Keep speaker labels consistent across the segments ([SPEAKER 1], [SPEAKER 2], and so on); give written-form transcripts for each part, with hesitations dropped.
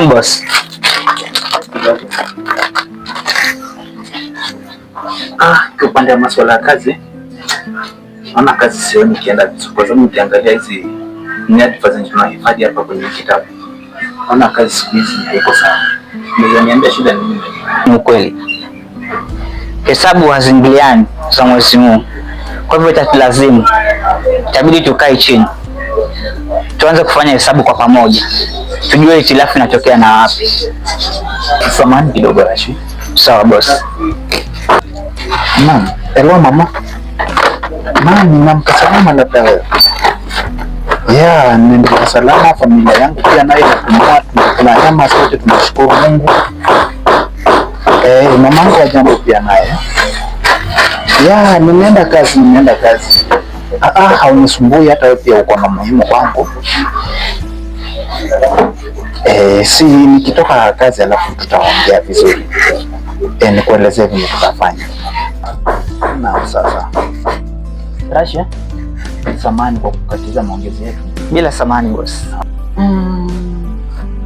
[SPEAKER 1] Naam boss.
[SPEAKER 2] Kwa upande wa masuala ya kazi, naona kazi sioni kienda vizuri, kwa sababu ukiangalia hizi nyadhifa zenye tunahifadhi hapa kwenye kitabu, naona kazi siku hizi haiko sawa. Niambia shida ni nini?
[SPEAKER 1] Ni kweli hesabu haziingiliani za Mwenyezi Mungu, kwa hivyo itabidi tukae chini tuanze kufanya hesabu kwa pamoja, tujue hitilafu inatokea na wapi.
[SPEAKER 2] Samahani kidogo Rashid.
[SPEAKER 1] Sawa boss.
[SPEAKER 2] Mama, hello mama. Mama, namka salama labda wewe? Yeah, ndio salama, familia yangu pia nayo tunakula nyama sote, tunashukuru Mungu. Mamangu wa jambo pia naye. Yeah, nimeenda kazi. Haunisumbui, hata wewe pia uko na muhimu kwangu. Si nikitoka kazi alafu tutaongea vizuri. Nikuelezee vile tutafanya. Na sasa
[SPEAKER 1] Rasha,
[SPEAKER 2] samahani kwa kukatiza maongezi yetu.
[SPEAKER 1] Bila samahani boss.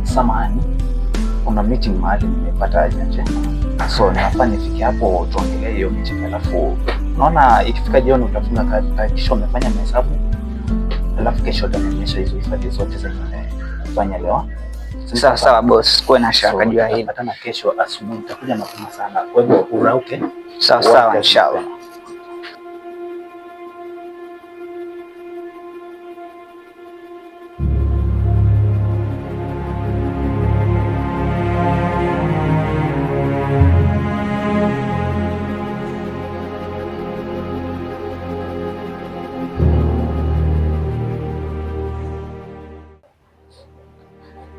[SPEAKER 2] Samahani, kuna meeting mahali nimepata aje, so nafaa nifike hapo tuongelee hiyo meeting, alafu naona ikifika jioni utafunga kazi, kisha umefanya mahesabu, alafu kesho utanionyesha hizo hifadhi zote zenye umefanya leo.
[SPEAKER 1] Sawa boss, kuwe na shaka juu ya hili.
[SPEAKER 2] Hata kesho asubuhi nitakuja mapema sana, kwa hivyo urauke.
[SPEAKER 1] Sawa inshallah.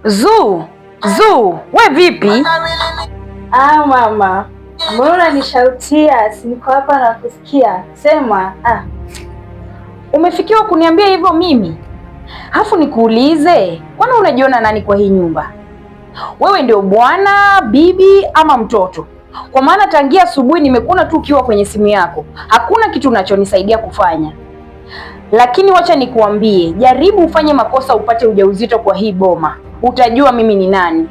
[SPEAKER 3] Zuu, we vipi?
[SPEAKER 4] Mama, mbona nishautia? Si niko hapa na kusikia. Sema.
[SPEAKER 3] Umefikiwa kuniambia hivyo mimi? Alafu nikuulize, kwani unajiona nani kwa hii nyumba? Wewe ndio bwana, bibi ama mtoto? Kwa maana tangia asubuhi nimekuona tu ukiwa kwenye simu yako. Hakuna kitu unachonisaidia kufanya. Lakini wacha nikuambie, jaribu ufanye makosa upate ujauzito kwa hii boma. Utajua mimi ni nani.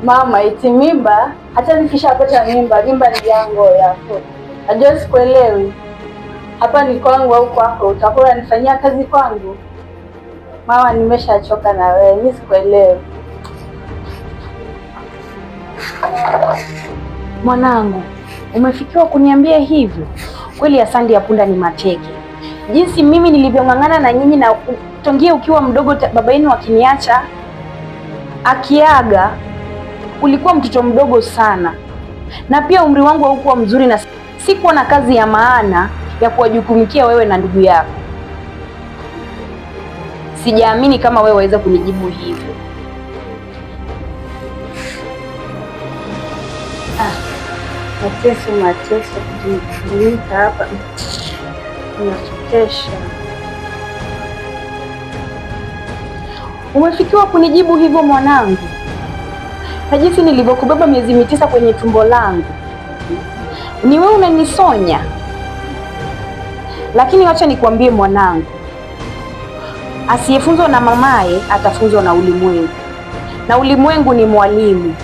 [SPEAKER 4] Mama, iti mimba? Hata nikishapata mimba ni yangu yako. Najua sikuelewi. Hapa ni kwangu au kwako? Utakuwa unanifanyia kazi kwangu? Mama, nimeshachoka na wewe. Mimi sikuelewi.
[SPEAKER 3] Mwanangu, umefikiwa kuniambia hivyo? Kweli asandi ya punda ni mateke. Jinsi mimi nilivyong'ang'ana na nyinyi na tongia ukiwa mdogo baba yenu akiniacha akiaga, ulikuwa mtoto mdogo sana, na pia umri wangu haukuwa mzuri na sikuwa na kazi ya maana ya kuwajukumikia wewe na ndugu yako. Sijaamini kama wewe waweza kunijibu hivyo.
[SPEAKER 4] Mateso kujilika hapa unachokesha.
[SPEAKER 3] Umefikiwa kunijibu hivyo mwanangu? Na jinsi nilivyokubeba miezi 9 kwenye tumbo langu, ni wewe unanisonya? Lakini wacha nikwambie mwanangu, asiyefunzwa na mamaye atafunzwa na ulimwengu, na ulimwengu ni mwalimu,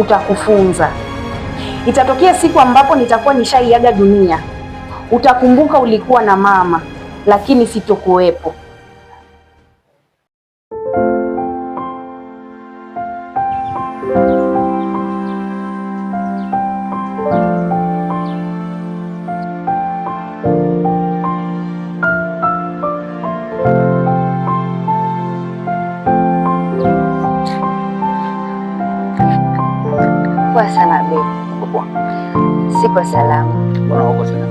[SPEAKER 3] utakufunza. Itatokea siku ambapo nitakuwa nishaiaga dunia, utakumbuka ulikuwa na mama, lakini sitokuwepo.
[SPEAKER 4] Kwa sana babe. Siko salama.
[SPEAKER 2] Mbona uko salama?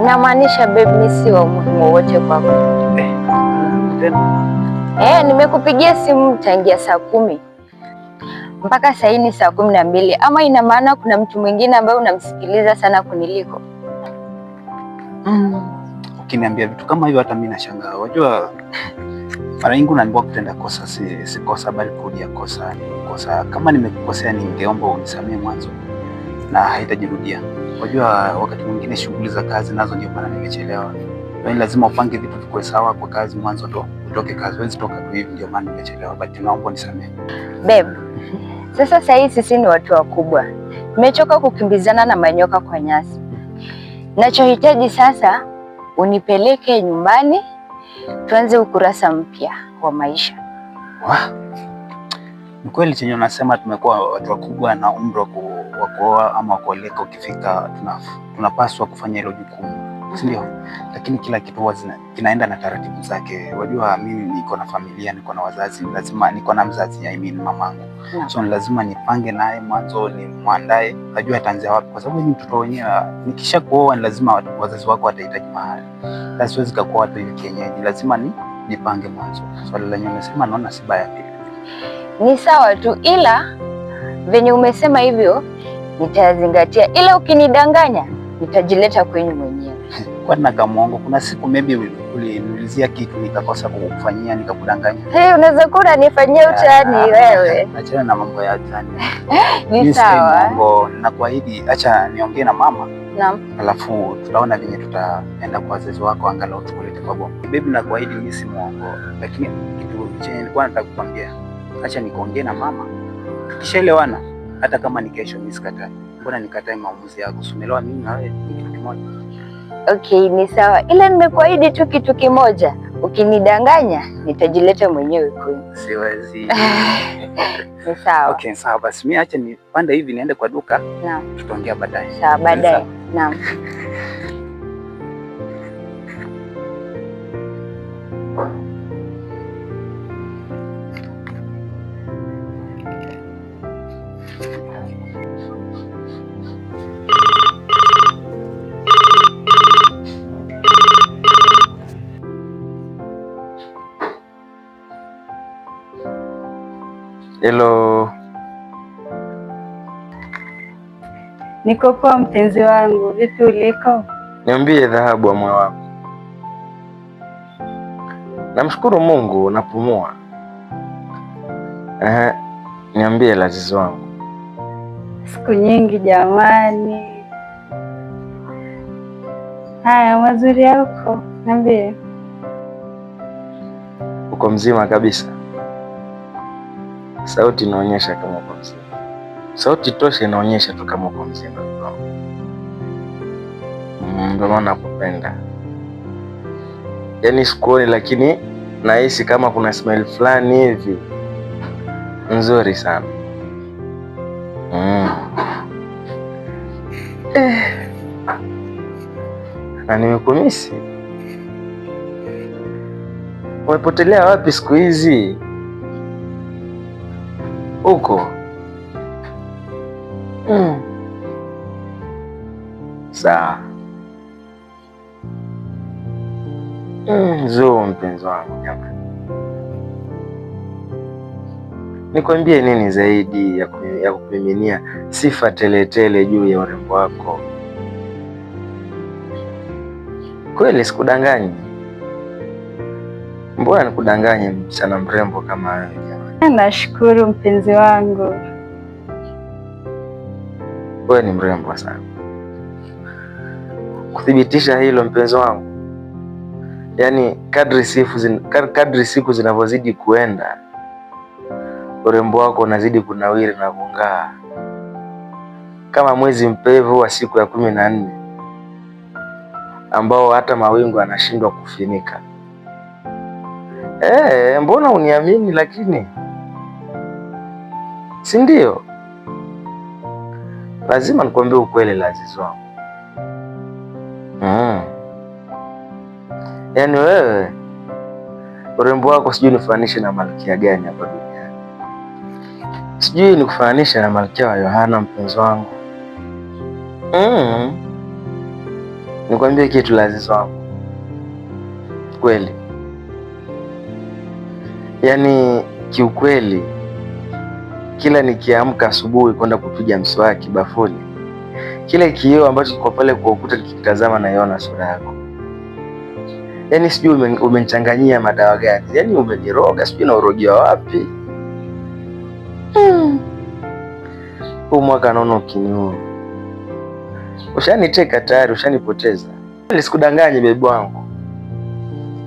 [SPEAKER 4] Namaanisha babe, mimi si wa umuhimu wote kwako. Nimekupigia simu tangia saa 10 mpaka saa hii ni saa 12. Ama ina maana kuna mtu mwingine ambaye unamsikiliza sana kuniliko?
[SPEAKER 2] Ukiniambia vitu kama hivyo hata mimi nashangaa. Unajua mara nyingi unaambiwa kutenda kosa si kosa, bali kurudia kosa ni kosa. Kama nimekukosea ningeomba unisamehe mwanzo na haitajirudia. Unajua wakati mwingine shughuli za kazi nazo ndio maana nimechelewa. Yaani lazima upange vitu vikwe sawa kwa kazi mwanzo ndo utoke kazi. Huwezi toka tu hivi, ndio maana nimechelewa. But naomba nisamehe.
[SPEAKER 5] Babe, sasa hii sisi ni watu wakubwa. Nimechoka kukimbizana na manyoka kwa nyasi. Nachohitaji sasa unipeleke nyumbani tuanze ukurasa mpya wa maisha.
[SPEAKER 2] Ni kweli chenye unasema, tumekuwa watu wakubwa na umri wa kuoa ama kuoleka ukifika, tunapaswa kufanya hilo jukumu, si ndio? Lakini kila kitu huwa kinaenda na taratibu zake. Unajua mimi niko na familia, niko na wazazi, lazima niko na mzazi, I mean mamangu. So lazima nipange naye mwanzo, ni mwandae ajue ataanzia wapi, kwa sababu mtoto wenyewe nikisha kuoa ni lazima wazazi wako watahitaji mahali. Sasa siwezi kuoa watu hivi kienyeji, lazima nipange mwanzo. Swali la nyuma nasema naona si baya pia.
[SPEAKER 5] Ni sawa tu, ila venye umesema hivyo nitazingatia, ila ukinidanganya nitajileta kwenyu mwenyewe.
[SPEAKER 2] Kwa nini kamongo? Kuna siku maybe uliniulizia kitu nikakosa kukufanyia nikakudanganya.
[SPEAKER 5] Unaweza kuwa unanifanyia utani wewe.
[SPEAKER 2] Achana na mambo ya utani.
[SPEAKER 5] Ni sawa.
[SPEAKER 2] Nakuahidi, acha niongee na mama.
[SPEAKER 5] Naam.
[SPEAKER 2] Alafu tutaona venye tutaenda kwa wazazi wako, angalau tukulete kwa bomu. Baby, nakuahidi mimi si muongo. Lakini kitu chenye nilikuwa nataka kukwambia, acha nikaongee na mama. Tukishaelewana, hata kama ni kesho mimi sikatai. Mbona nikatae maamuzi yako? Umeelewa, mimi na wewe ni kitu kimoja.
[SPEAKER 5] Okay, ni sawa. Ila nimekuahidi tu kitu kimoja. Ukinidanganya, nitajileta mwenyewe kwenu.
[SPEAKER 2] Siwezi.
[SPEAKER 5] Ni sawa.
[SPEAKER 2] Okay, sawa basi. Mimi acha nipande hivi niende kwa duka.
[SPEAKER 5] Naam.
[SPEAKER 2] Tutaongea baadaye.
[SPEAKER 5] Sawa, baadaye. Naam.
[SPEAKER 6] Hello.
[SPEAKER 4] Niko poa mpenzi wangu, vipi uliko?
[SPEAKER 6] Niambie dhahabu wa moyo wangu. Namshukuru Mungu napumua. Niambie lazizi wangu.
[SPEAKER 4] Siku nyingi jamani. Haya, mazuri yako, niambie.
[SPEAKER 6] Uko mzima kabisa? Sauti inaonyesha kama uko mzima. Sauti tosha inaonyesha tu kama uko mzima. Ndio maana nakupenda. Yaani sikuoni, lakini nahisi kama kuna smell fulani hivi nzuri sana. Na nimekumisi. Umepotelea wapi siku hizi? Uko? Sawa. Zo mpenzi wangu jamani. Nikwambie nini zaidi ya kupiminia sifa teletele juu ya urembo wako? Kweli sikudanganyi. Mbona nikudanganye msichana mrembo kama wewe jamani?
[SPEAKER 4] Nashukuru mpenzi wangu.
[SPEAKER 6] Wewe ni mrembo sana. Kuthibitisha hilo mpenzi wangu, yaani kadri siku zinavyozidi kuenda, urembo wako unazidi kunawiri na kung'aa kama mwezi mpevu wa siku ya 14 ambao hata mawingu yanashindwa kufinika. Mbona uniamini? Lakini si ndio? Lazima nikwambie ukweli lazizi wangu. Yaani wewe urembo wako sijui nifananishe na malkia gani hapa duniani. Sijui nikufananishe na malkia wa Yohana mpenzi wangu. Nikwambie kitu lazizi wangu. Kweli. Yaani kiukweli kila nikiamka asubuhi kwenda kupiga mswaki bafuni, kile kioo ambacho kiko pale kwa ukuta nikitazama naiona sura yako. Yaani sijui umenichanganyia madawa gani? Yaani umeniroga, sijui na urogia wapi? Huu mwaka naona ukiniua. Ushaniteka tayari, ushanipoteza. Sikudanganye bebi wangu.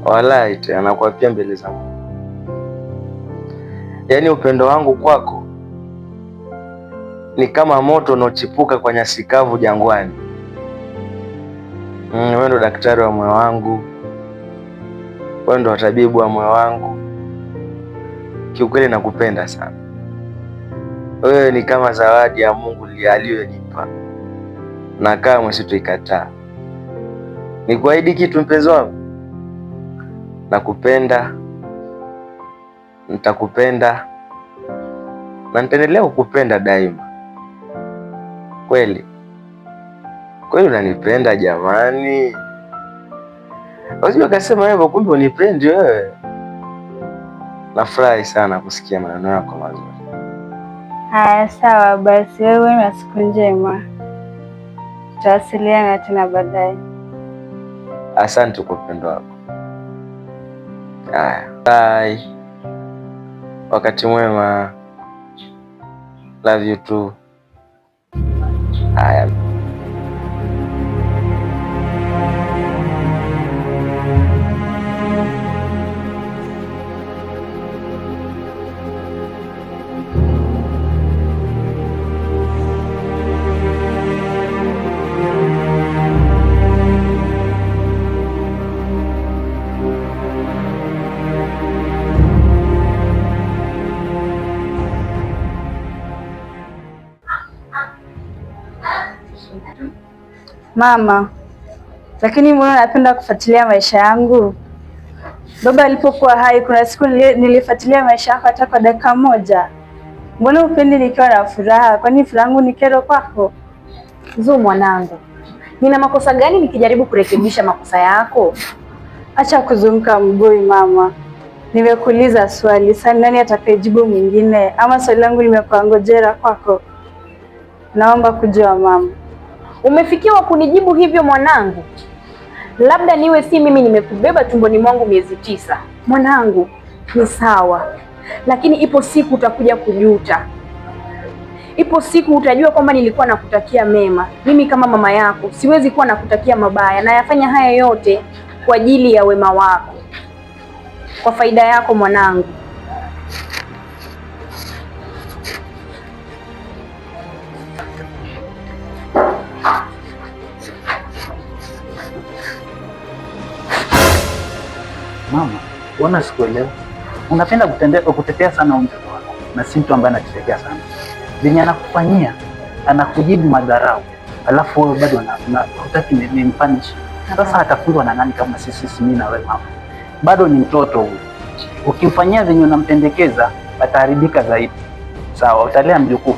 [SPEAKER 6] Wallahi tena nakuapia mbele zangu, yaani upendo wangu kwako ni kama moto unaochipuka kwa nyasi kavu jangwani. Wewe ndo daktari wa moyo wangu, wewe ndo tabibu wa moyo wangu. Kiukweli nakupenda sana. Wewe ni kama zawadi ya Mungu aliyonipa, na kamwe sitoikataa. Nikuahidi kitu mpenzi wangu, nakupenda, nitakupenda na nitaendelea kukupenda daima. Kweli kweli unanipenda jamani? Unajua kasema hivyo, kumbe unipendi wewe. Nafurahi sana kusikia maneno yako mazuri.
[SPEAKER 4] Haya, sawa basi, wewe na siku njema, tutawasiliana tena baadaye.
[SPEAKER 6] Asante kwa upendo wako. Haya, bye. Wakati mwema. Love you too. Haya.
[SPEAKER 4] Mama, lakini mbona napenda kufuatilia maisha yangu? Baba alipokuwa hai, kuna siku nilifuatilia maisha yako hata kwa dakika moja. Mbona upendi nikiwa na furaha? Kwani furaha yangu ni kero kwako?
[SPEAKER 3] Zuu mwanangu, nina makosa gani nikijaribu kurekebisha makosa yako?
[SPEAKER 4] Acha kuzunguka mguu mama. Nimekuuliza swali, sasa nani atakayejibu mwingine? Ama swali langu limekuangojea kwako? Naomba kujua mama.
[SPEAKER 3] Umefikiwa kunijibu hivyo mwanangu? Labda niwe si mimi nimekubeba tumboni mwangu miezi 9. Mwanangu, ni sawa, lakini ipo siku utakuja kujuta. Ipo siku utajua kwamba nilikuwa nakutakia mema. Mimi kama mama yako siwezi kuwa nakutakia mabaya, na yafanya haya yote kwa ajili ya wema wako, kwa faida yako mwanangu.
[SPEAKER 2] Mama, wana sikuelewa. Unapenda kutetea sana mtoto wako, na si mtu ambaye anatetea sana. Venye anakufanyia, anakujibu madharau, alafu wewe bado hutaki nimpanish. Sasa atafunzwa na nani kama sisi mimi na wewe mama? Bado ni mtoto huyu. Ukimfanyia venye unampendekeza, ataharibika zaidi. Sawa, utalea mjukuu.